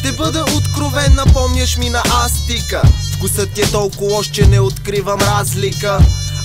Ще бъда откровен, напомняш ми на Астика. Вкусът ти е толкова лош, че не откривам разлика.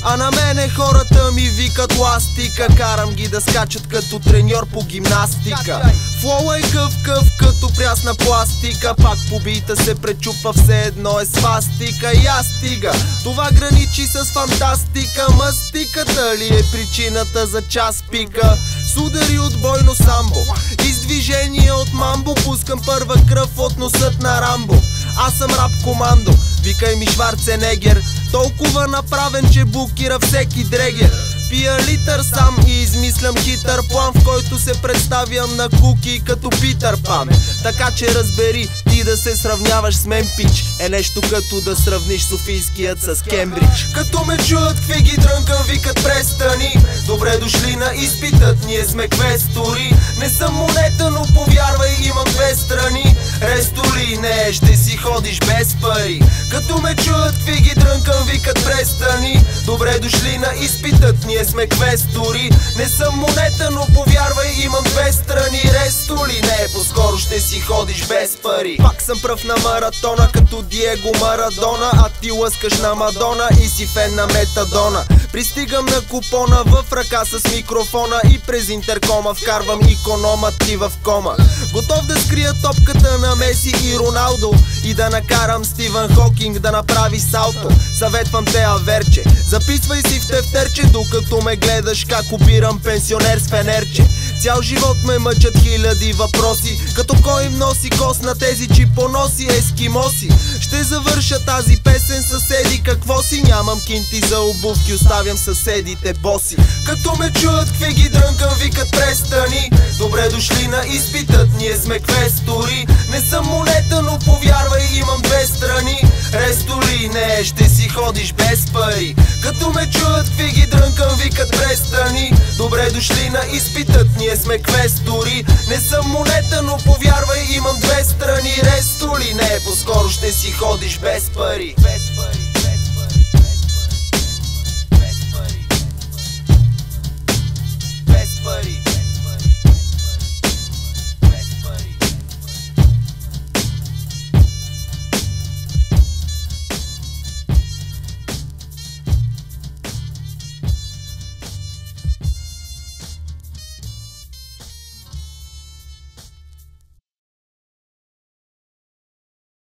А на мене хората ми викат ластика. Карам ги да скачат като треньор по гимнастика. Флоу е къв като прясна пластика. Пак по бита се пречупва, все едно е свастика. И аз стига, това граничи с фантастика. Мастиката ли е причината за час пика? С удари от бойно самбо и с движение от мамбо пускам първа кръв от носът на Рамбо. Аз съм рап командо, викай ми Шварценегер. Толкова направен, че блокира всеки дрегер. Пия литър сам и измислям хитър план, в който се представям на куки като Питър Пан. Така че разбери, ти да се сравняваш с мен, пич, е нещо като да сравниш Софийският с Кембридж. Като ме чуят в фиги дрънкам, викат престани. Добре дошли на изпитът, ние сме квестори. Не съм монета, но повярвай, имам две страни. Рестоли не, ще си ходиш без пари. Като ме чуят в фиги дрънкам, викат престани. Добре дошли на изпитът, ние сме квестори. Не съм монета, но повярвай, имам две страни. Рестоли не, по-скоро ще си ходиш без пари. Пак съм пръв на маратона, като Диего Марадона. А ти лъскаш на Мадона и си фен на Метадона. Пристигам на купона в ръка с микрофона и през интеркома вкарвам иконома ти в кома. Готов да скрия топката на Меси и Роналдо и да накарам Стивън Хокинг да направи салто. Съветвам те, аверче, записвай си в тефтерче, докато ме гледаш как обирам пенсионер с фенерче. Цял живот ме мъчат хиляди въпроси, като кой им носи кост на тези чипоноси ескимоси. Ще завърша тази песен, съседи, какво си? Нямам кинти за обувки, оставям съседите боси. Като ме чуят какви ги дрънкам, викат престани. Добре дошли на изпитът, ние сме квестори. Не съм монета, но повярвай, имам две страни. Рестоли не, ще си ходиш без пари. Като ме чуят какви ги дрънкам, викат престани. Добре дошли на изпитът, ние сме квестори. Не съм монета, но повярвай, имам две страни. Рестоли не, по-скоро ще си ходиш без пари.